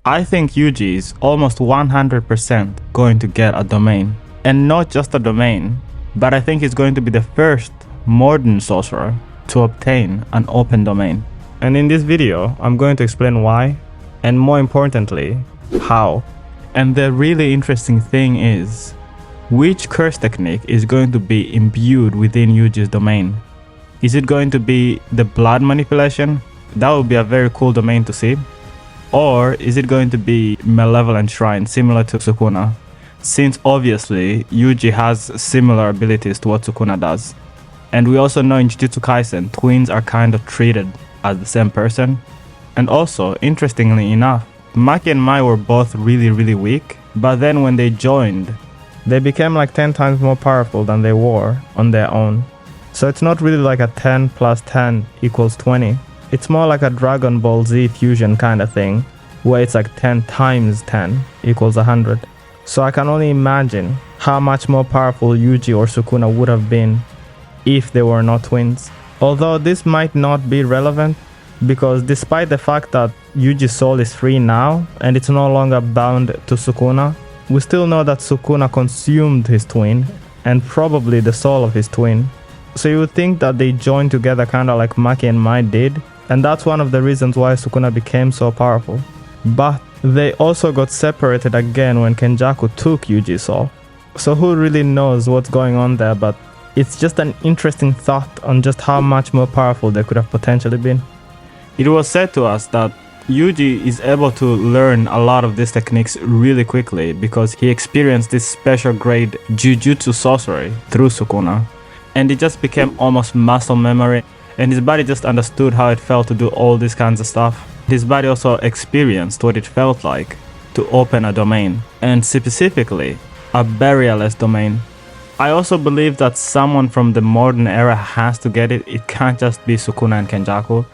I think Yuji is almost 100% going to get a domain. And not just a domain, but I think he's going to be the first modern sorcerer to obtain an open domain. And in this video, I'm going to explain why, and more importantly, how. And the really interesting thing is, which curse technique is going to be imbued within Yuji's domain? Is it going to be the blood manipulation? That would be a very cool domain to see. Or is it going to be malevolent shrine, similar to Sukuna? Since obviously Yuji has similar abilities to what Sukuna does. And we also know in Jujutsu Kaisen, twins are kind of treated as the same person. And also, interestingly enough, Maki and Mai were both really weak, but then when they joined, they became like 10 times more powerful than they were on their own. So it's not really like a 10 plus 10 equals 20. It's more like a Dragon Ball Z fusion kind of thing, where it's like 10 times 10 equals 100. So I can only imagine how much more powerful Yuji or Sukuna would have been if they were not twins. Although this might not be relevant, because despite the fact that Yuji's soul is free now and it's no longer bound to Sukuna, we still know that Sukuna consumed his twin and probably the soul of his twin. So you would think that they joined together kind of like Maki and Mai did, and that's one of the reasons why Sukuna became so powerful. But they also got separated again when Kenjaku took Yuji's soul. So who really knows what's going on there, but it's just an interesting thought on just how much more powerful they could have potentially been. It was said to us that Yuji is able to learn a lot of these techniques really quickly because he experienced this special grade Jujutsu sorcery through Sukuna. And it just became almost muscle memory, and his body just understood how it felt to do all these kinds of stuff. His body also experienced what it felt like to open a domain, and specifically a barrierless domain. I also believe that someone from the modern era has to get it. It can't just be Sukuna and Kenjaku.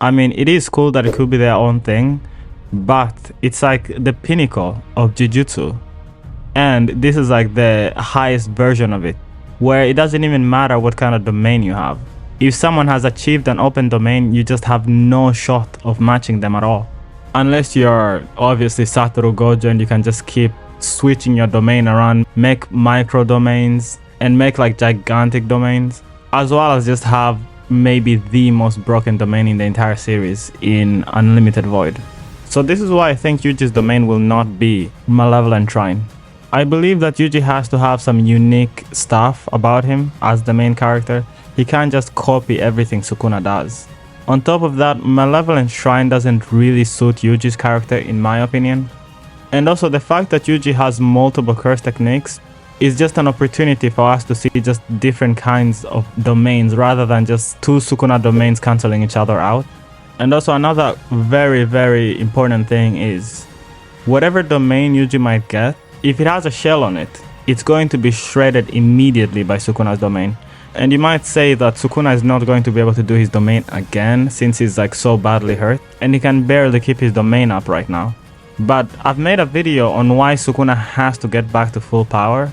I mean, it is cool that it could be their own thing, but it's like the pinnacle of Jujutsu. And this is like the highest version of it, where it doesn't even matter what kind of domain you have. If someone has achieved an open domain, you just have no shot of matching them at all. Unless you're obviously Satoru Gojo and you can just keep switching your domain around, make micro domains and make like gigantic domains, as well as just have maybe the most broken domain in the entire series in Unlimited Void. So this is why I think Yuji's domain will not be Malevolent Shrine. I believe that Yuji has to have some unique stuff about him as the main character. He can't just copy everything Sukuna does. On top of that, Malevolent Shrine doesn't really suit Yuji's character in my opinion. And also the fact that Yuji has multiple curse techniques is just an opportunity for us to see just different kinds of domains rather than just two Sukuna domains cancelling each other out. And also another very important thing is, whatever domain Yuji might get, if it has a shell on it, it's going to be shredded immediately by Sukuna's domain. And you might say that Sukuna is not going to be able to do his domain again since he's like so badly hurt and he can barely keep his domain up right now. But I've made a video on why Sukuna has to get back to full power.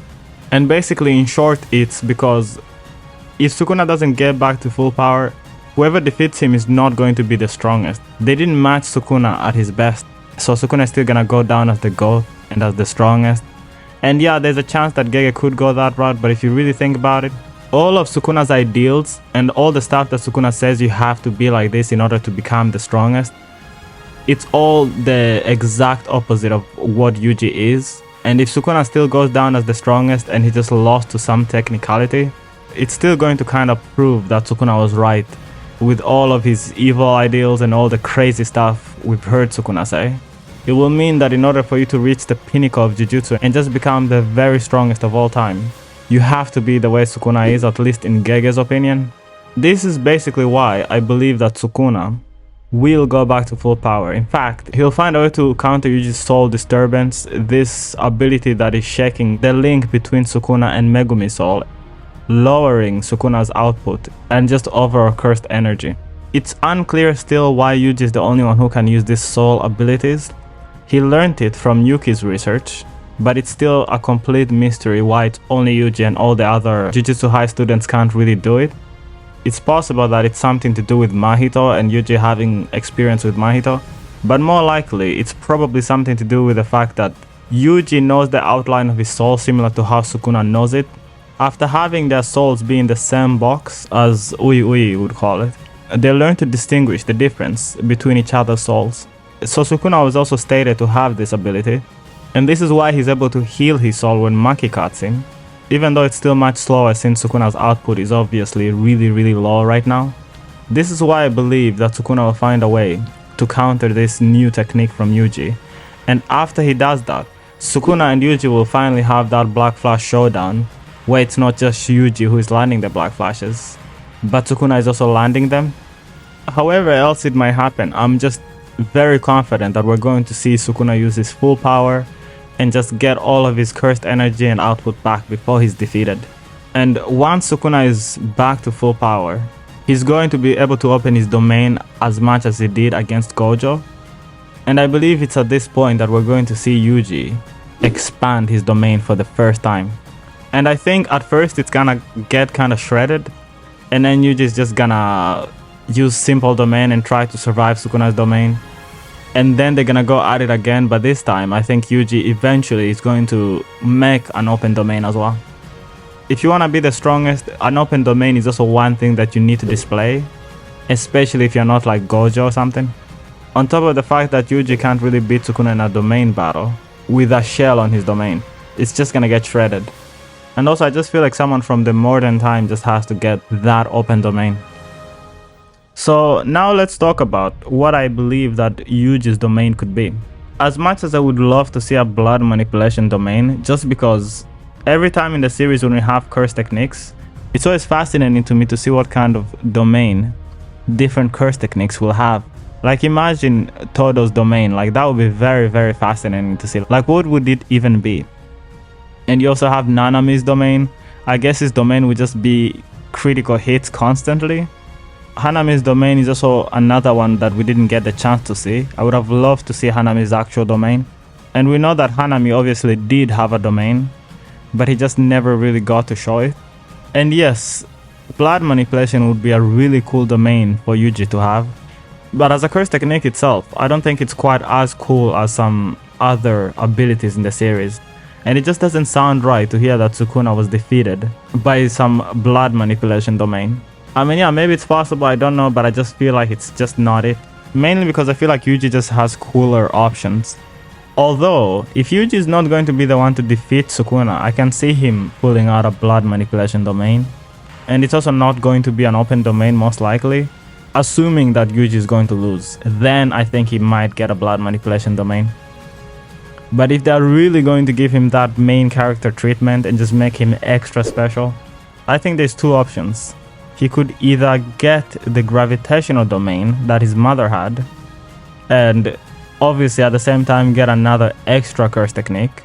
And basically in short, it's because if Sukuna doesn't get back to full power, whoever defeats him is not going to be the strongest. They didn't match Sukuna at his best, so Sukuna is still gonna go down as the GOAT and as the strongest. And yeah, there's a chance that Gege could go that route, but if you really think about it, all of Sukuna's ideals and all the stuff that Sukuna says you have to be like this in order to become the strongest, it's all the exact opposite of what Yuji is. And if Sukuna still goes down as the strongest and he just lost to some technicality, it's still going to kind of prove that Sukuna was right with all of his evil ideals and all the crazy stuff we've heard Sukuna say. It will mean that in order for you to reach the pinnacle of Jujutsu and just become the very strongest of all time, you have to be the way Sukuna is, at least in Gege's opinion. This is basically why I believe that Sukuna will go back to full power. In fact, he'll find a way to counter Yuji's soul disturbance, this ability that is shaking the link between Sukuna and Megumi's soul, lowering Sukuna's output and just overall cursed energy. It's unclear still why Yuji is the only one who can use these soul abilities. He learned it from Yuki's research, but it's still a complete mystery why it's only Yuji and all the other Jujutsu High students can't really do it. It's possible that it's something to do with Mahito and Yuji having experience with Mahito, But more likely, it's probably something to do with the fact that Yuji knows the outline of his soul similar to how Sukuna knows it. After having their souls be in the same box, as Ui would call it, they learn to distinguish the difference between each other's souls. So Sukuna was also stated to have this ability, and this is why he's able to heal his soul when Maki cuts him, even though it's still much slower since Sukuna's output is obviously really low right now. This is why I believe that Sukuna will find a way to counter this new technique from Yuji, and after he does that, Sukuna and Yuji will finally have that Black Flash showdown, where it's not just Yuji who is landing the Black Flashes, but Sukuna is also landing them. However else it might happen, I'm just very confident that we're going to see Sukuna use his full power and just get all of his cursed energy and output back before he's defeated. And once Sukuna is back to full power, he's going to be able to open his domain as much as he did against Gojo. And I believe it's at this point that we're going to see Yuji expand his domain for the first time. And I think at first it's gonna get kinda shredded, and then Yuji's just gonna use simple domain and try to survive Sukuna's domain. And then they're gonna go at it again, but this time I think Yuji eventually is going to make an open domain as well. If you wanna be the strongest, an open domain is also one thing that you need to display, especially if you're not like Gojo or something. On top of the fact that Yuji can't really beat Sukuna in a domain battle with a shell on his domain, it's just gonna get shredded. And also I just feel like someone from the modern time just has to get that open domain. So now let's talk about what I believe that Yuji's domain could be. As much as I would love to see a blood manipulation domain, just because every time in the series when we have curse techniques, it's always fascinating to me to see what kind of domain different curse techniques will have. Like imagine Todo's domain, like that would be very fascinating to see. Like what would it even be? And you also have Nanami's domain. I guess his domain would just be critical hits constantly. Hanami's domain is also another one that we didn't get the chance to see. I would have loved to see Hanami's actual domain. And we know that Hanami obviously did have a domain, but he just never really got to show it. And yes, blood manipulation would be a really cool domain for Yuji to have. But as a curse technique itself, I don't think it's quite as cool as some other abilities in the series. And it just doesn't sound right to hear that Sukuna was defeated by some blood manipulation domain. I mean, yeah, maybe it's possible, I don't know, but I just feel like it's just not it. Mainly because I feel like Yuji just has cooler options. Although, if Yuji is not going to be the one to defeat Sukuna, I can see him pulling out a blood manipulation domain. And it's also not going to be an open domain most likely. Assuming that Yuji is going to lose, then I think he might get a blood manipulation domain. But if they're really going to give him that main character treatment and just make him extra special, I think there's two options. He could either get the gravitational domain that his mother had, and obviously at the same time get another extra curse technique,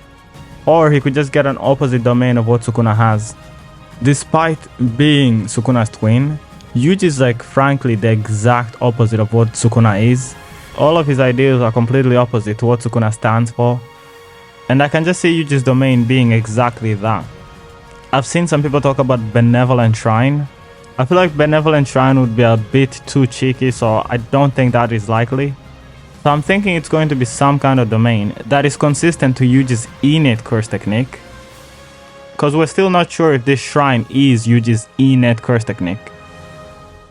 or he could just get an opposite domain of what Sukuna has. Despite being Sukuna's twin, Yuji is like frankly the exact opposite of what Sukuna is. All of his ideas are completely opposite to what Sukuna stands for. And I can just see Yuji's domain being exactly that. I've seen some people talk about Benevolent Shrine. I feel like Benevolent Shrine would be a bit too cheeky, so I don't think that is likely. So I'm thinking it's going to be some kind of domain that is consistent to Yuji's innate curse technique. Because we're still not sure if this shrine is Yuji's innate curse technique.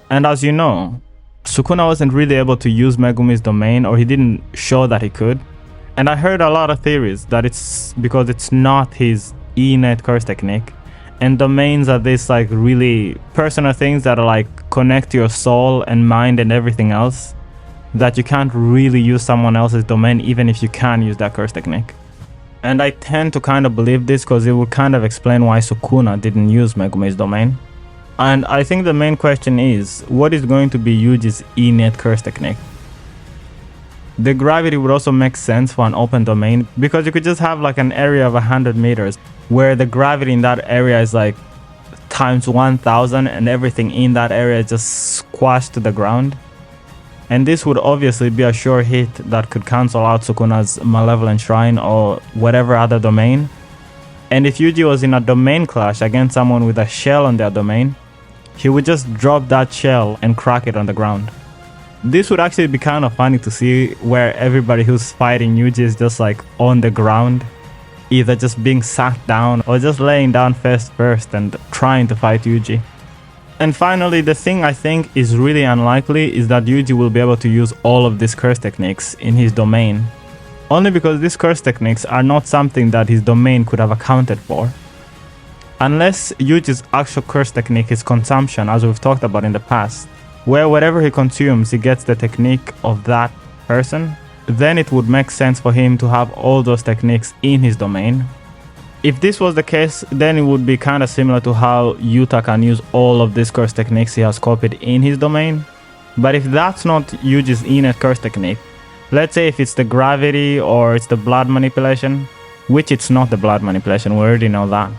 And as you know, Sukuna wasn't really able to use Megumi's domain, or he didn't show that he could. And I heard a lot of theories that it's because it's not his innate curse technique. And domains are this like really personal things that are like connect to your soul and mind and everything else, that you can't really use someone else's domain even if you can use that curse technique. And I tend to kind of believe this because it would kind of explain why Sukuna didn't use Megumi's domain. And I think the main question is, what is going to be Yuji's innate curse technique? The gravity would also make sense for an open domain, because you could just have like an area of 100 meters where the gravity in that area is like times 1000 and everything in that area is just squashed to the ground. And this would obviously be a sure hit that could cancel out Sukuna's Malevolent Shrine or whatever other domain. And if Yuji was in a domain clash against someone with a shell on their domain, he would just drop that shell and crack it on the ground. This would actually be kind of funny to see, where everybody who's fighting Yuji is just like on the ground, either just being sat down or just laying down face first and trying to fight Yuji. And finally, the thing I think is really unlikely is that Yuji will be able to use all of these curse techniques in his domain. Only because these curse techniques are not something that his domain could have accounted for. Unless Yuji's actual curse technique is consumption, as we've talked about in the past, where whatever he consumes, he gets the technique of that person, then it would make sense for him to have all those techniques in his domain. If this was the case, then it would be kind of similar to how Yuta can use all of these curse techniques he has copied in his domain. But if that's not Yuji's innate curse technique, let's say if it's the gravity or it's the blood manipulation, which it's not the blood manipulation, we already know that.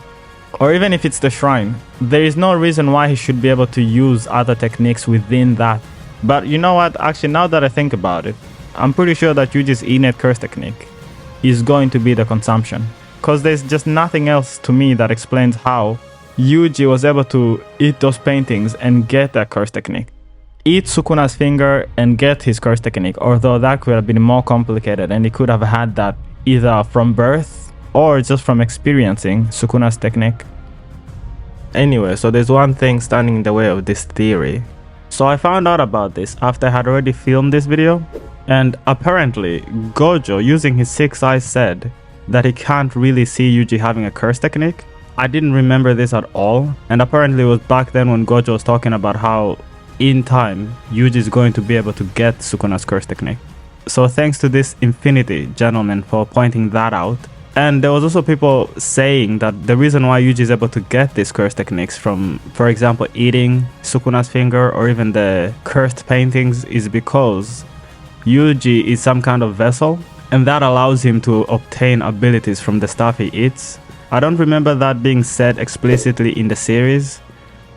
Or even if it's the shrine, there is no reason why he should be able to use other techniques within that. But you know what, actually now that I think about it, I'm pretty sure that Yuji's innate curse technique is going to be the consumption. Because there's just nothing else to me that explains how Yuji was able to eat those paintings and get that curse technique. Eat Sukuna's finger and get his curse technique, although that could have been more complicated and he could have had that either from birth or just from experiencing Sukuna's technique. Anyway, so there's one thing standing in the way of this theory. So I found out about this after I had already filmed this video, and apparently Gojo, using his 6 eyes, said that he can't really see Yuji having a curse technique. I didn't remember this at all, and apparently it was back then when Gojo was talking about how in time Yuji is going to be able to get Sukuna's curse technique. So thanks to this Infinity gentleman for pointing that out. And there was also people saying that the reason why Yuji is able to get these curse techniques from, for example, eating Sukuna's finger or even the cursed paintings, is because Yuji is some kind of vessel, and that allows him to obtain abilities from the stuff he eats. I don't remember that being said explicitly in the series,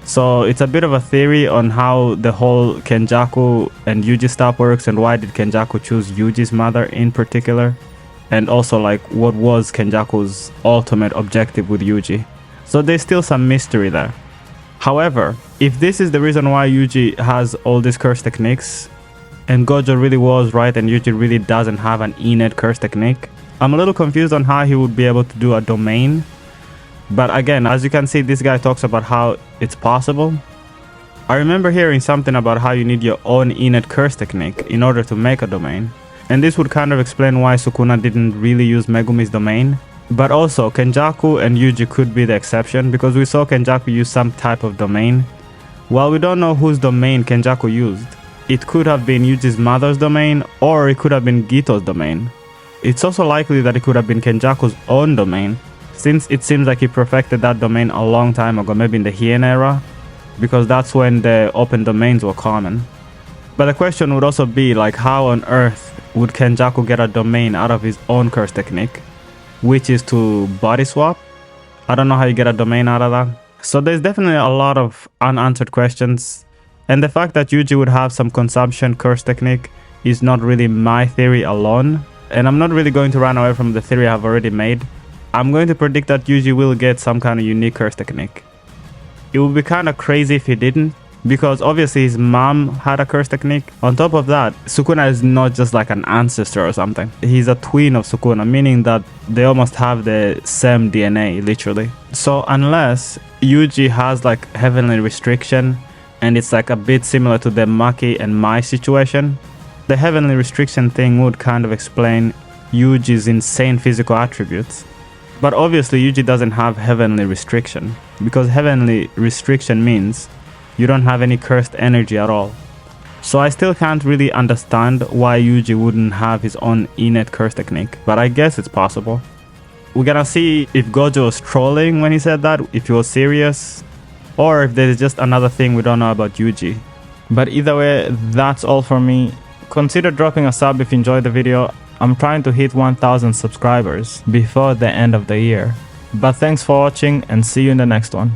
so it's a bit of a theory on how the whole Kenjaku and Yuji stuff works, and why did Kenjaku choose Yuji's mother in particular, and also like what was Kenjaku's ultimate objective with Yuji. So there's still some mystery there. However, if this is the reason why Yuji has all these curse techniques, and Gojo really was right and Yuji really doesn't have an innate curse technique, I'm a little confused on how he would be able to do a domain. But again, as you can see, this guy talks about how it's possible. I remember hearing something about how you need your own innate curse technique in order to make a domain. And this would kind of explain why Sukuna didn't really use Megumi's domain. But also, Kenjaku and Yuji could be the exception, because we saw Kenjaku use some type of domain. While we don't know whose domain Kenjaku used, it could have been Yuji's mother's domain, or it could have been Gito's domain. It's also likely that it could have been Kenjaku's own domain, since it seems like he perfected that domain a long time ago, maybe in the Heian era, because that's when the open domains were common. But the question would also be, like, how on earth would Kenjaku get a domain out of his own curse technique, which is to body swap? I don't know how you get a domain out of that. So there's definitely a lot of unanswered questions. And the fact that Yuji would have some consumption curse technique is not really my theory alone. And I'm not really going to run away from the theory I've already made. I'm going to predict that Yuji will get some kind of unique curse technique. It would be kind of crazy if he didn't, because obviously his mom had a curse technique. On top of that, Sukuna is not just like an ancestor or something. He's a twin of Sukuna, meaning that they almost have the same DNA, literally. So unless Yuji has like heavenly restriction, and it's like a bit similar to the Maki and Mai situation, the heavenly restriction thing would kind of explain Yuji's insane physical attributes. But obviously Yuji doesn't have heavenly restriction, because heavenly restriction means you don't have any cursed energy at all. So I still can't really understand why Yuji wouldn't have his own innate curse technique, but I guess it's possible. We're gonna see if Gojo was trolling when he said that, if he was serious, or if there's just another thing we don't know about Yuji. But either way, that's all for me. Consider dropping a sub if you enjoyed the video. I'm trying to hit 1000 subscribers before the end of the year. But thanks for watching, and see you in the next one.